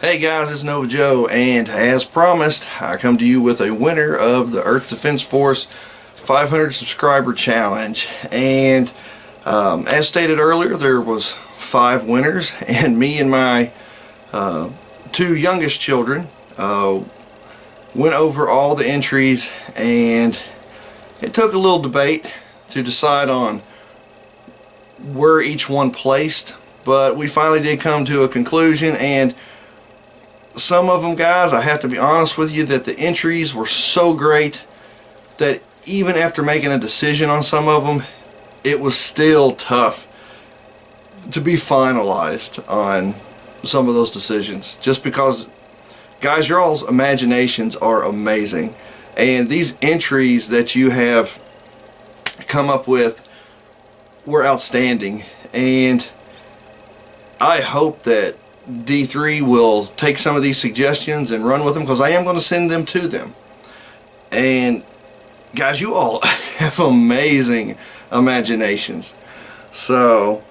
Hey guys, it's Nova Joe, and as promised, I come to you with a winner of the Earth Defense Force 500 subscriber challenge. And as stated earlier, there was 5 winners, and me and my 2 youngest children went over all the entries, and it took a little debate to decide on where each one placed, but we finally did come to a conclusion. And some of them, guys, I have to be honest with you, that the entries were so great that even after making a decision on some of them, it was still tough to be finalized on some of those decisions, just because, guys, your all's imaginations are amazing, and these entries that you have come up with were outstanding. And I hope that D3 will take some of these suggestions and run with them, because I am going to send them to them. And guys, you all have amazing imaginations. So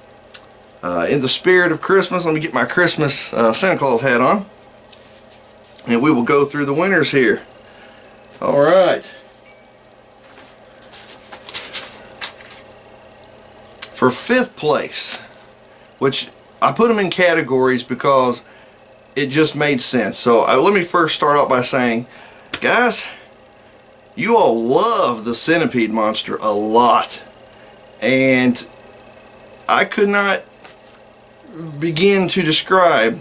in the spirit of Christmas, let me get my Christmas Santa Claus hat on, and we will go through the winners here. Alright, for 5th place, which I put them in categories because it just made sense. So let me first start out by saying, guys, you all love the centipede monster a lot, and I could not begin to describe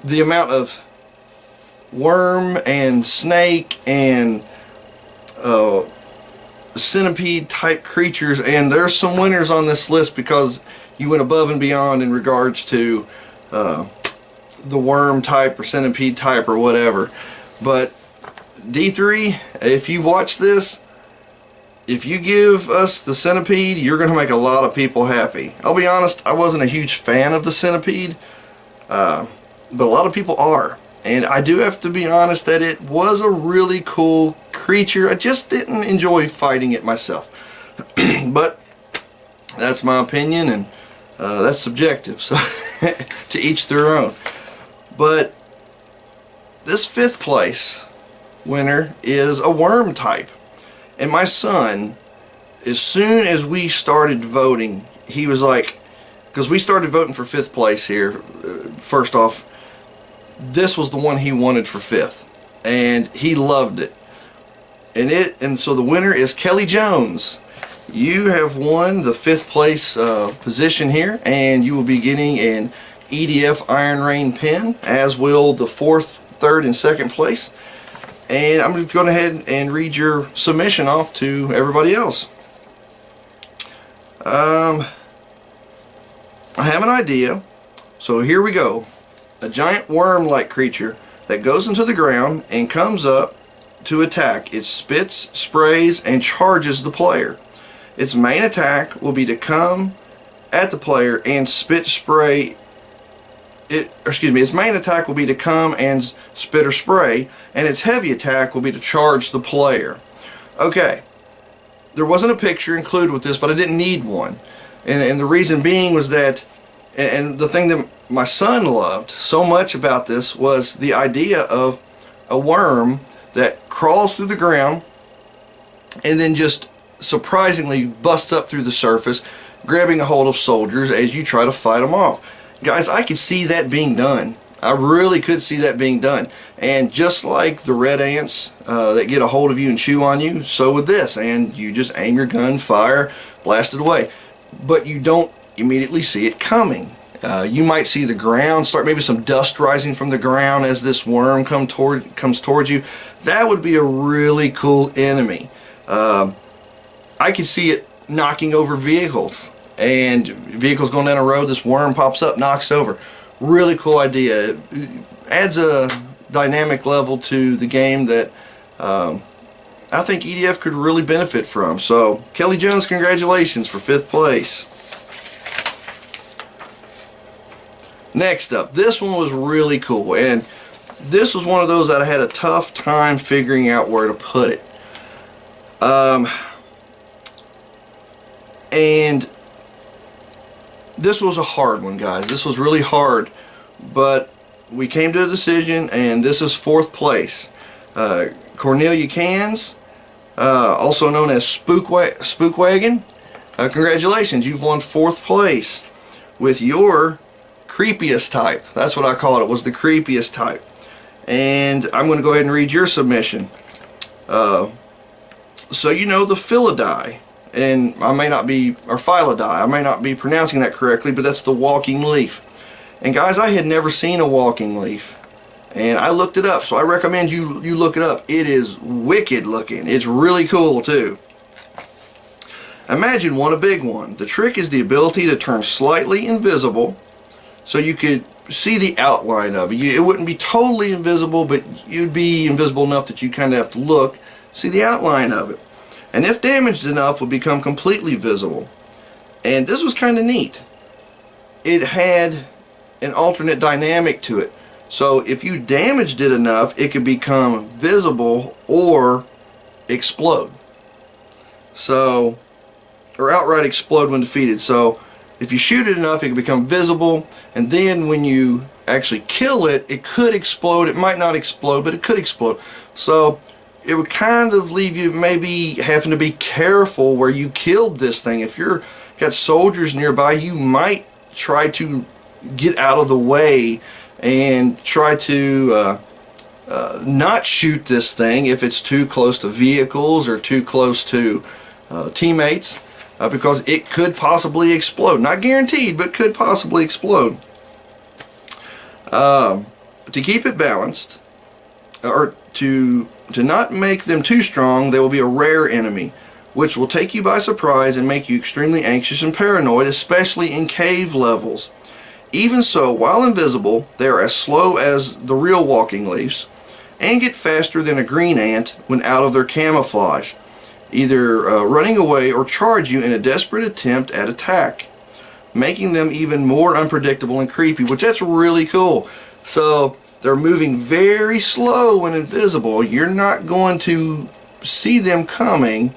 the amount of worm and snake and centipede type creatures. And there's some winners on this list because you went above and beyond in regards to the worm type or centipede type or whatever. But D3, if you watch this, if you give us the centipede, you're going to make a lot of people happy. I'll be honest, I wasn't a huge fan of the centipede, but a lot of people are. And I do have to be honest that it was a really cool creature. I just didn't enjoy fighting it myself. But that's my opinion, and that's subjective, so to each their own. But this 5th place winner is a worm type. And my son, as soon as we started voting, he was like, because we started voting for 5th place here, first off, this was the one he wanted for 5th, and he loved it. And so the winner is Kelly Jones. You have won the 5th place position here, and you will be getting an EDF Iron Rain pin, as will the 4th, 3rd, and 2nd place. And I'm just going ahead and read your submission off to everybody else. I have an idea, so here we go. A giant worm-like creature that goes into the ground and comes up to attack. It spits, sprays, and charges the player. Its main attack will be to come at the player and spit, spray. Its main attack will be to come and spit or spray, and its heavy attack will be to charge the player. Okay, there wasn't a picture included with this, but I didn't need one. And the reason being was that, and the thing that my son loved so much about this was the idea of a worm that crawls through the ground and then just surprisingly busts up through the surface, grabbing a hold of soldiers as you try to fight them off. Guys, I could see that being done. I really could see that being done. And just like the red ants that get a hold of you and chew on you, so with this. And you just aim your gun, fire, blast it away. But you don't immediately see it coming. You might see the ground start, maybe some dust rising from the ground as this worm comes towards you. That would be a really cool enemy. I could see it knocking over vehicles, and vehicles going down a road, this worm pops up, knocks over. Really cool idea. It adds a dynamic level to the game that I think EDF could really benefit from. So Kelly Jones, congratulations for 5th place. Next up, this one was really cool, and this was one of those that I had a tough time figuring out where to put it. And this was a hard one, guys. This was really hard, but we came to a decision, and this is 4th place. Cornelia Cans, also known as Spookwagon, congratulations, you've won 4th place with your creepiest type. That's what I called it, was the creepiest type. And I'm going to go ahead and read your submission. So you know the Phyllidae, and I may not be, or Phyllidae, I may not be pronouncing that correctly, but that's the walking leaf. And guys, I had never seen a walking leaf, and I looked it up, so I recommend you look it up. It is wicked looking. It's really cool too. Imagine one, a big one. The trick is the ability to turn slightly invisible, so you could see the outline of it. It wouldn't be totally invisible, but you'd be invisible enough that you kind of have to look, see the outline of it. And if damaged enough, would become completely visible. And this was kind of neat. It had an alternate dynamic to it. So if you damaged it enough, it could become visible or explode. So, or outright explode when defeated. So if you shoot it enough, it can become visible, and then when you actually kill it, it could explode. It might not explode, but it could explode. So it would kind of leave you maybe having to be careful where you killed this thing. If you're got soldiers nearby, you might try to get out of the way and try to not shoot this thing if it's too close to vehicles or too close to teammates, because it could possibly explode. Not guaranteed, but could possibly explode. To keep it balanced, or to not make them too strong, they will be a rare enemy, which will take you by surprise and make you extremely anxious and paranoid, especially in cave levels. Even so, while invisible, they are as slow as the real walking leaves, and get faster than a green ant when out of their camouflage, either running away or charge you in a desperate attempt at attack, making them even more unpredictable and creepy, which that's really cool. So they're moving very slow when invisible. You're not going to see them coming,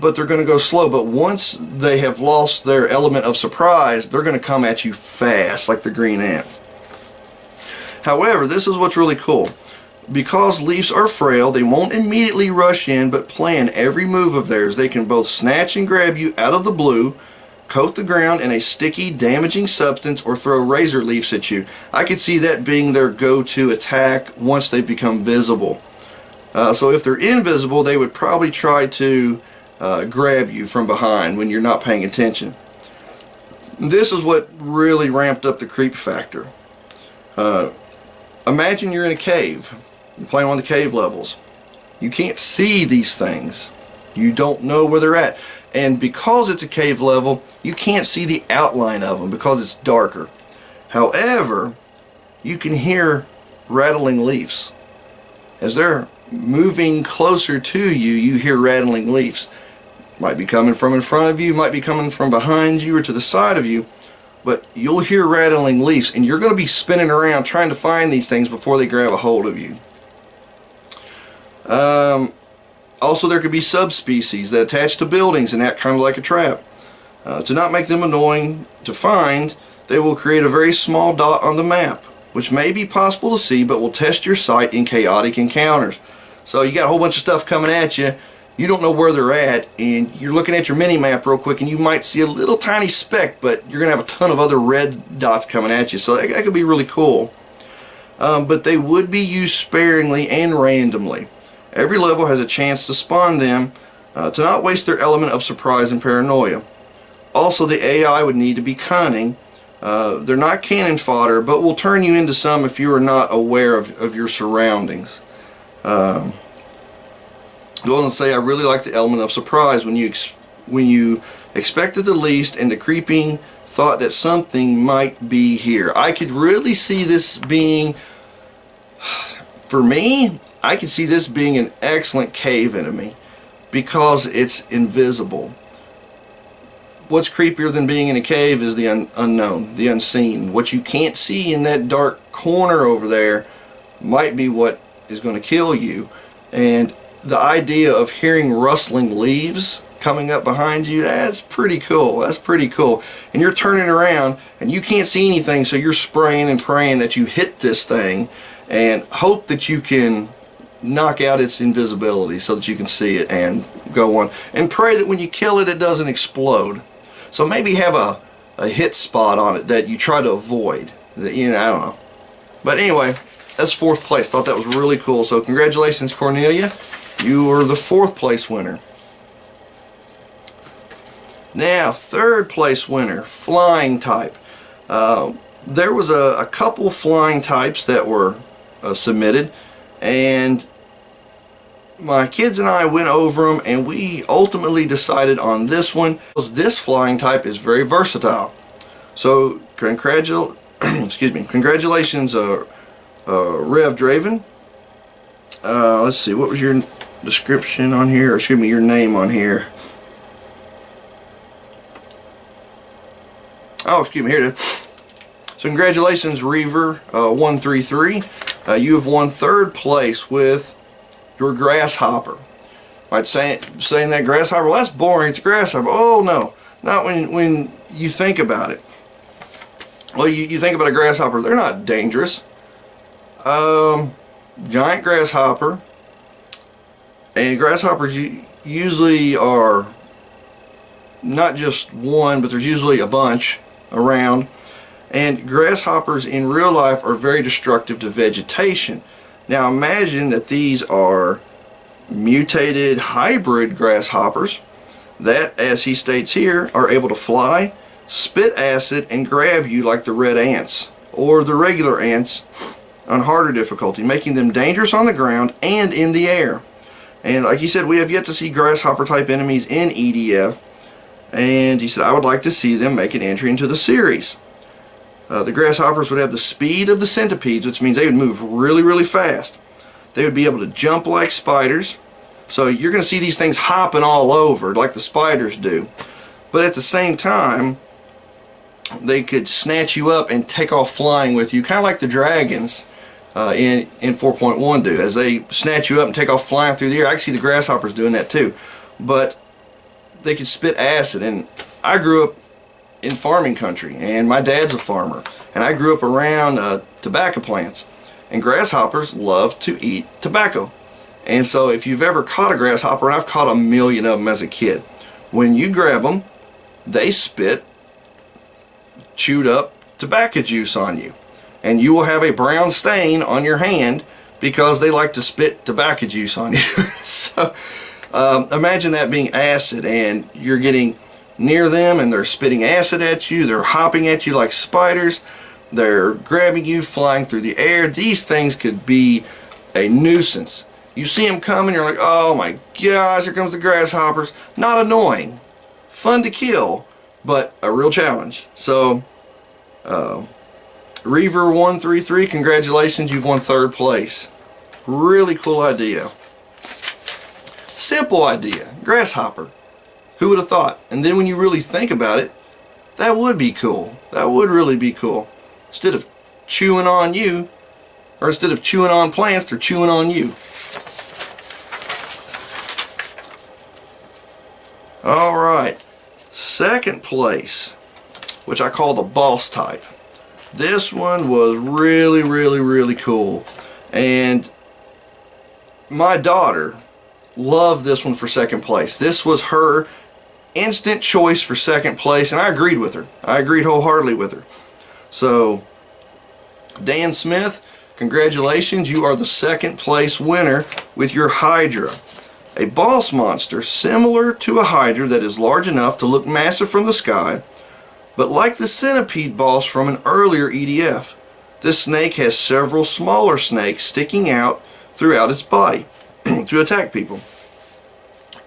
but they're going to go slow. But once they have lost their element of surprise, they're going to come at you fast, like the green ant. However, this is what's really cool. Because leaves are frail, they won't immediately rush in, but plan every move of theirs. They can both snatch and grab you out of the blue, coat the ground in a sticky, damaging substance, or throw razor leaves at you. I could see that being their go-to attack once they've become visible. So if they're invisible, they would probably try to grab you from behind when you're not paying attention. This is what really ramped up the creep factor. Imagine you're in a cave. You're playing one of the cave levels. You can't see these things. You don't know where they're at. And because it's a cave level, you can't see the outline of them because it's darker. However, you can hear rattling leaves. As they're moving closer to you, you hear rattling leaves. Might be coming from in front of you, might be coming from behind you or to the side of you, but you'll hear rattling leaves, and you're going to be spinning around trying to find these things before they grab a hold of you. Also, there could be subspecies that attach to buildings and act kind of like a trap. To not make them annoying to find, they will create a very small dot on the map, which may be possible to see, but will test your sight in chaotic encounters. So you got a whole bunch of stuff coming at you. You don't know where they're at, and you're looking at your mini-map real quick, and you might see a little tiny speck, but you're going to have a ton of other red dots coming at you, so that could be really cool. But they would be used sparingly and randomly. Every level has a chance to spawn them, to not waste their element of surprise and paranoia. Also, the AI would need to be cunning. They're not cannon fodder, but will turn you into some if you are not aware of your surroundings. Go on and say, I really like the element of surprise when you expected the least and the creeping thought that something might be here. I could really see this being, for me, I could see this being an excellent cave enemy because it's invisible. What's creepier than being in a cave is the unknown, the unseen. What you can't see in that dark corner over there might be what is going to kill you. And the idea of hearing rustling leaves coming up behind you. That's pretty cool. That's pretty cool. And you're turning around and you can't see anything, so you're spraying and praying that you hit this thing and hope that you can knock out its invisibility so that you can see it and go on. And pray that when you kill it, it doesn't explode. So maybe have a hit spot on it that you try to avoid. You know, I don't know. But anyway, that's 4th place. Thought that was really cool. So congratulations, Cornelia. You were the 4th place winner. Now, 3rd place winner, flying type. There was a couple flying types that were submitted, and my kids and I went over them, and we ultimately decided on this one because this flying type is very versatile. So excuse me, congratulations, Rev Draven. Let's see, what was your description on here, or excuse me, your name on here? Oh, excuse me, here it is. So congratulations, Reaver 133. You have won 3rd place with your grasshopper. Might saying that grasshopper, well, that's boring, it's a grasshopper. Oh no, not when you think about it. Well, you think about a grasshopper, they're not dangerous. Giant grasshopper, and grasshoppers usually are not just one, but there's usually a bunch around. And grasshoppers in real life are very destructive to vegetation. Now imagine that these are mutated hybrid grasshoppers that, as he states here, are able to fly, spit acid, and grab you like the red ants or the regular ants on harder difficulty, making them dangerous on the ground and in the air. And like he said, we have yet to see grasshopper type enemies in EDF, and he said I would like to see them make an entry into the series. The grasshoppers would have the speed of the centipedes, which means they would move really, really fast. They would be able to jump like spiders. So you're going to see these things hopping all over like the spiders do. But at the same time, they could snatch you up and take off flying with you, kind of like the dragons in 4.1 do. As they snatch you up and take off flying through the air. I can see the grasshoppers doing that too. But they could spit acid. And I grew up in farming country, and my dad's a farmer, and I grew up around tobacco plants, and grasshoppers love to eat tobacco. And so if you've ever caught a grasshopper, and I've caught a million of them as a kid, when you grab them, they spit chewed up tobacco juice on you, and you will have a brown stain on your hand because they like to spit tobacco juice on you. So imagine that being acid, and you're getting near them and they're spitting acid at you, they're hopping at you like spiders, they're grabbing you, flying through the air. These things could be a nuisance. You see them coming, you're like, oh my gosh, here comes the grasshoppers. Not annoying, fun to kill, but a real challenge. So Reaver 133, congratulations, you've won 3rd place. Really cool idea. Simple idea, grasshopper. Who would have thought? And then when you really think about it, that would be cool. That would really be cool. Instead of chewing on you, or instead of chewing on plants, they're chewing on you. Alright, 2nd place, which I call the boss type. This one was really, really, really cool. And my daughter loved this one for 2nd place. This was her instant choice for 2nd place, and I agreed with her. I agreed wholeheartedly with her. So Dan Smith, congratulations, you are the 2nd place winner with your Hydra. A boss monster similar to a Hydra that is large enough to look massive from the sky, but like the centipede boss from an earlier EDF, this snake has several smaller snakes sticking out throughout its body to attack people.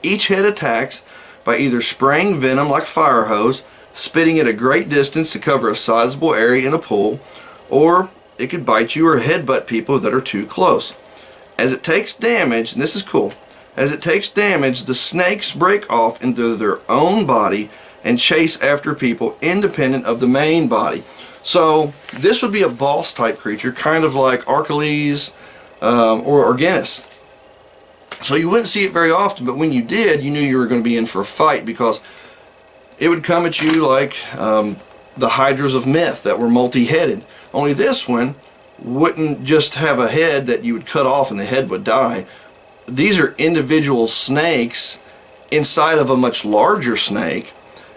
Each head attacks by either spraying venom like fire hose, spitting at a great distance to cover a sizable area in a pool, or it could bite you or headbutt people that are too close. As it takes damage, and this is cool, as it takes damage, the snakes break off into their own body and chase after people independent of the main body. So this would be a boss type creature, kind of like Archelaus or Orgenis. So you wouldn't see it very often, but when you did, you knew you were going to be in for a fight, because it would come at you like the hydras of myth that were multi-headed. Only this one wouldn't just have a head that you would cut off and the head would die. These are individual snakes inside of a much larger snake,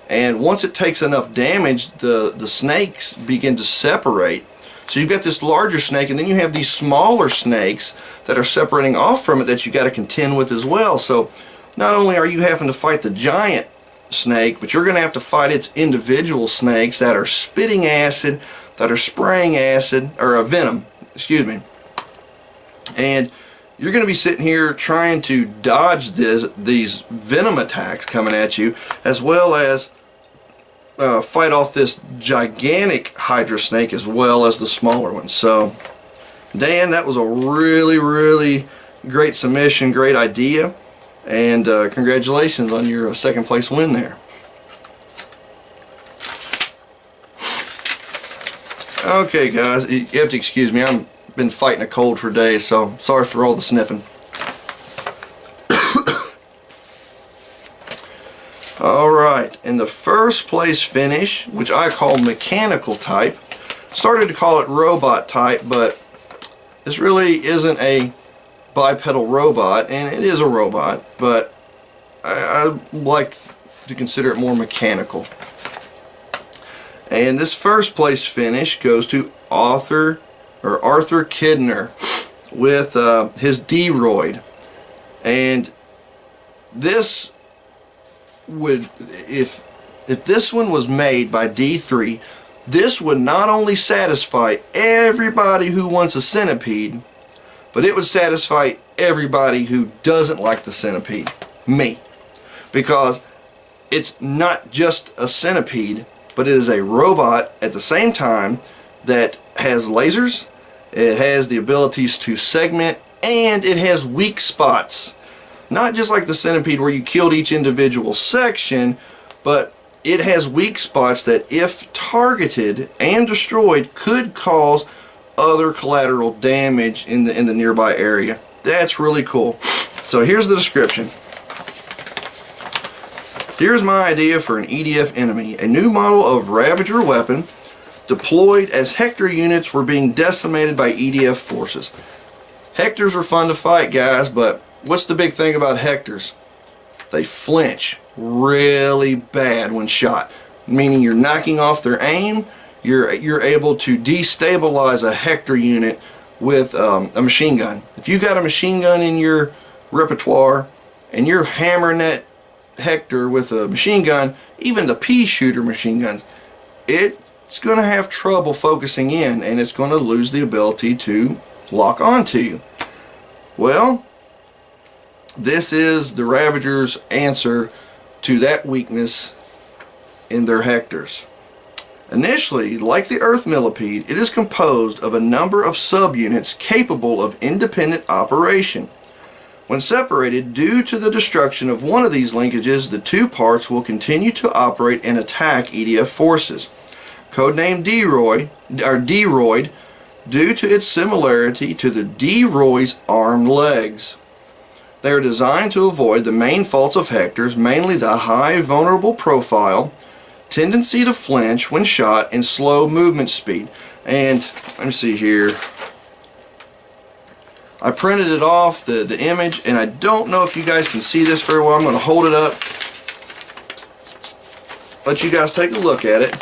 and once it takes enough damage, the snakes begin to separate. So you've got this larger snake, and then you have these smaller snakes that are separating off from it that you got to contend with as well. So not only are you having to fight the giant snake, but you're going to have to fight its individual snakes that are spitting acid, that are spraying acid, or venom, excuse me. And you're going to be sitting here trying to dodge these venom attacks coming at you, as well as fight off this gigantic hydra snake as well as the smaller ones. So Dan, that was a really great submission, great idea, and congratulations on your second place win there. Okay guys, you have to excuse me, I've been fighting a cold for days, so sorry for all the sniffing. Alright, in the first place finish, which I call mechanical type, started to call it robot type, but this really isn't a bipedal robot, and it is a robot, but I like to consider it more mechanical. And this first place finish goes to Arthur Kidner with his D-Roid. And this would, if this one was made by D3, this would not only satisfy everybody who wants a centipede, but it would satisfy everybody who doesn't like the centipede. Me. Because it's not just a centipede, but it is a robot at the same time that has lasers, it has the abilities to segment, and it has weak spots. Not just like the centipede where you killed each individual section, but it has weak spots that, if targeted and destroyed, could cause other collateral damage in the nearby area. That's really cool. So here's the description. Here's my idea for an EDF enemy. A new model of Ravager weapon deployed as Hector units were being decimated by EDF forces. Hectors are fun to fight, guys, but what's the big thing about Hectors? They flinch really bad when shot, meaning you're knocking off their aim. You're able to destabilize a Hector unit with a machine gun. If you got a machine gun in your repertoire and you're hammering that Hector with a machine gun, even the pea shooter machine guns, it's going to have trouble focusing in, and it's going to lose the ability to lock onto you. Well, this is the Ravager's answer to that weakness in their Hectors. Initially, like the Earth Millipede, it is composed of a number of subunits capable of independent operation. When separated due to the destruction of one of these linkages, the two parts will continue to operate and attack EDF forces. Codenamed D-Roid, due to its similarity to the D-Roy's armed legs. They are designed to avoid the main faults of Hectors, mainly the high vulnerable profile, tendency to flinch when shot, and slow movement speed. And let me see here. I printed it off, the image, and I don't know if you guys can see this very well. I'm going to hold it up, let you guys take a look at it.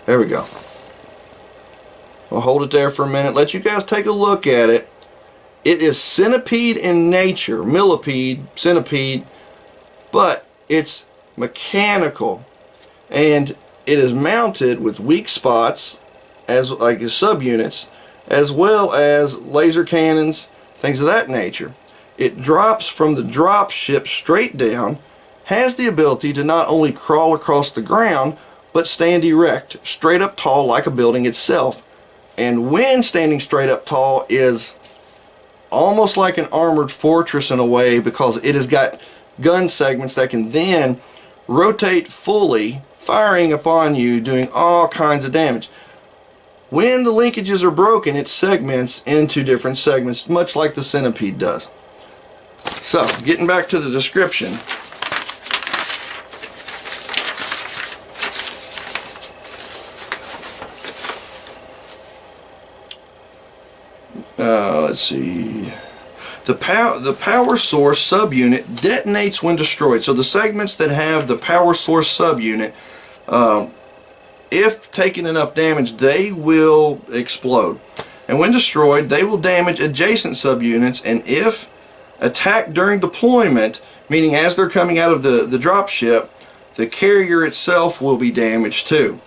There we go. I'll hold it there for a minute, let you guys take a look at it. It is centipede in nature, millipede, centipede, but it's mechanical, and it is mounted with weak spots as like subunits, as well as laser cannons, things of that nature. It drops from the drop ship straight down, has the ability to not only crawl across the ground, but stand erect, straight up tall like a building itself. And when standing straight up tall is almost like an armored fortress in a way, because it has got gun segments that can then rotate fully, firing upon you, doing all kinds of damage. When the linkages are broken, it segments into different segments, much like the Centipede does. So, getting back to the description. Let's see. The power source subunit detonates when destroyed. So the segments that have the power source subunit, if taking enough damage, they will explode. And when destroyed, they will damage adjacent subunits, and if attacked during deployment, meaning as they're coming out of the drop ship, the carrier itself will be damaged too.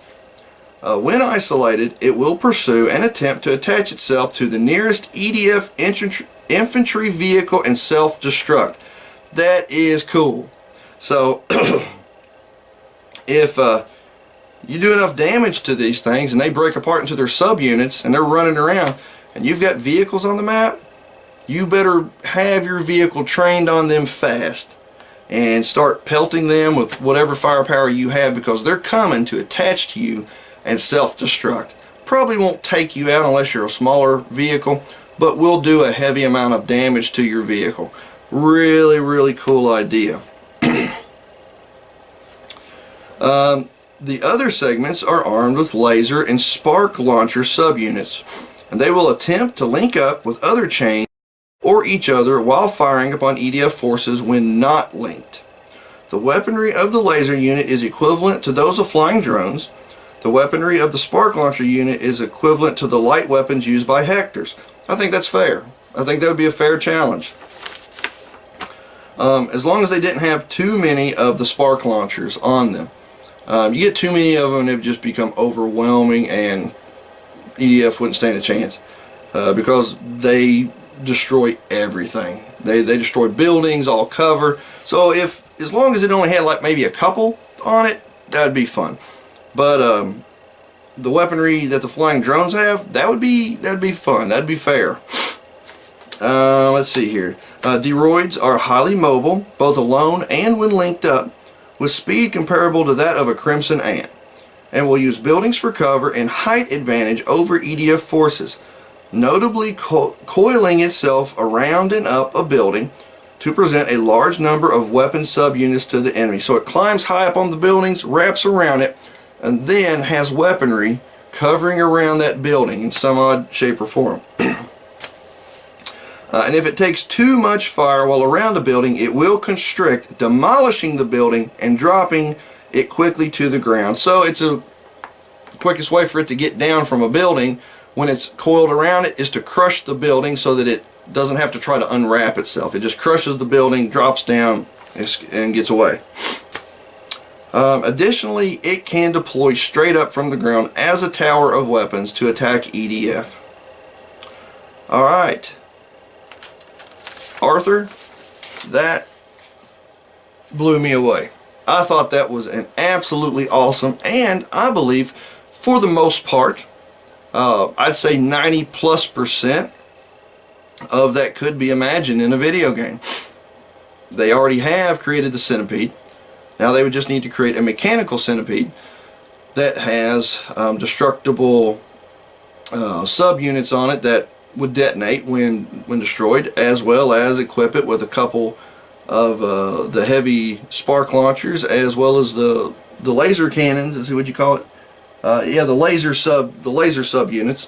When isolated, it will pursue and attempt to attach itself to the nearest EDF infantry vehicle and self-destruct. That is cool. So, if you do enough damage to these things and they break apart into their subunits and they're running around and you've got vehicles on the map, you better have your vehicle trained on them fast and start pelting them with whatever firepower you have, because they're coming to attach to you and self-destruct. Probably won't take you out unless you're a smaller vehicle, but will do a heavy amount of damage to your vehicle. Really, really cool idea. The other segments are armed with laser and spark launcher subunits, and they will attempt to link up with other chains or each other while firing upon EDF forces when not linked. The weaponry of the laser unit is equivalent to those of flying drones. The weaponry of the spark launcher unit is equivalent to the light weapons used by Hectors. I think that's fair. I think that would be a fair challenge. As long as they didn't have too many of the spark launchers on them. You get too many of them and it would just become overwhelming, and EDF wouldn't stand a chance because they destroy everything. They destroy buildings, all cover. So as long as it only had like maybe a couple on it, that would be fun. But the weaponry that the flying drones have, that'd be fun. That'd be fair. Let's see here. Deroids are highly mobile, both alone and when linked up, with speed comparable to that of a Crimson Ant, and will use buildings for cover and height advantage over EDF forces, notably coiling itself around and up a building to present a large number of weapon subunits to the enemy. So it climbs high up on the buildings, wraps around it, and then has weaponry covering around that building in some odd shape or form. And if it takes too much fire while around a building, it will constrict, demolishing the building and dropping it quickly to the ground. So it's the quickest way for it to get down from a building when it's coiled around it is to crush the building so that it doesn't have to try to unwrap itself. It just crushes the building, drops down, and gets away. Additionally, it can deploy straight up from the ground as a tower of weapons to attack EDF. Alright. Arthur, that blew me away. I thought that was an absolutely awesome, and I believe for the most part, I'd say 90+% of that could be imagined in a video game. They already have created the Centipede. Now they would just need to create a mechanical Centipede that has destructible subunits on it that would detonate when destroyed, as well as equip it with a couple of the heavy spark launchers, as well as the laser cannons. Is what you call it? Yeah, the laser subunits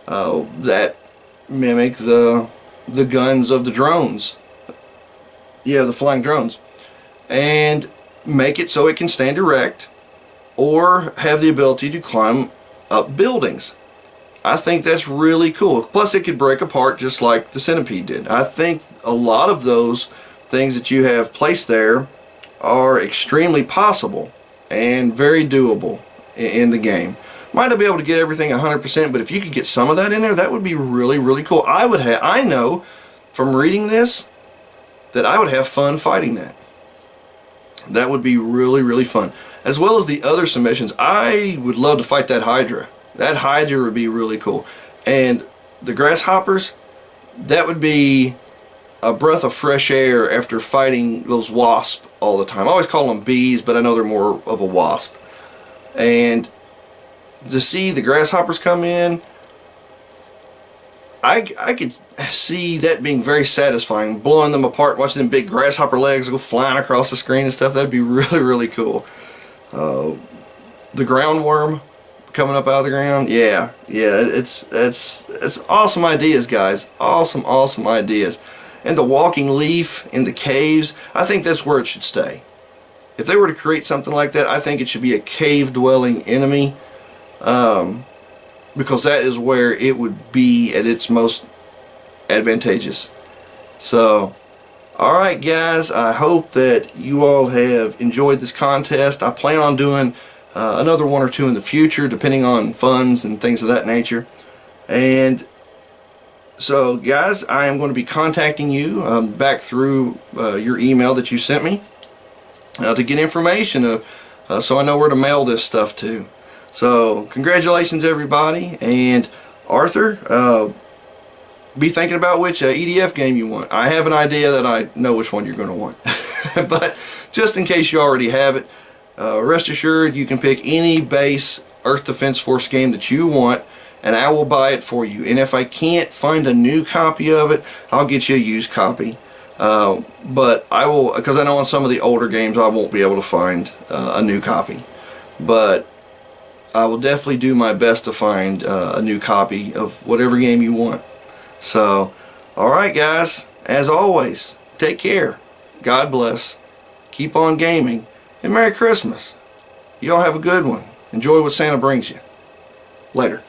that mimic the guns of the drones. Yeah, the flying drones, and make it so it can stand erect or have the ability to climb up buildings. I think that's really cool. Plus it could break apart just like the Centipede did. I think a lot of those things that you have placed there are extremely possible and very doable in the game. Might not be able to get everything 100%, but if you could get some of that in there, that would be really, really cool. I know from reading this that I would have fun fighting that. That would be really, really fun. As well as the other submissions, I would love to fight that Hydra. That Hydra would be really cool. And the grasshoppers, that would be a breath of fresh air after fighting those wasps all the time. I always call them bees, but I know they're more of a wasp. And to see the grasshoppers come in, I could see that being very satisfying, blowing them apart, watching them big grasshopper legs go flying across the screen and stuff. That'd be really, really cool. The ground worm coming up out of the ground, yeah, it's awesome ideas, guys. Awesome ideas. And the walking leaf in the caves, I think that's where it should stay. If they were to create something like that, I think it should be a cave-dwelling enemy, because that is where it would be at its most advantageous. So, alright guys, I hope that you all have enjoyed this contest. I plan on doing another one or two in the future, depending on funds and things of that nature. And so guys, I am going to be contacting you back through your email that you sent me to get information so I know where to mail this stuff to. So congratulations everybody, and Arthur, be thinking about which EDF game you want. I have an idea that I know which one you're going to want. But just in case you already have it, rest assured you can pick any base Earth Defense Force game that you want, and I will buy it for you. And if I can't find a new copy of it, I'll get you a used copy. But I will, because I know on some of the older games I won't be able to find a new copy. But I will definitely do my best to find a new copy of whatever game you want. So, alright guys, as always, take care. God bless. Keep on gaming. And Merry Christmas. Y'all have a good one. Enjoy what Santa brings you. Later.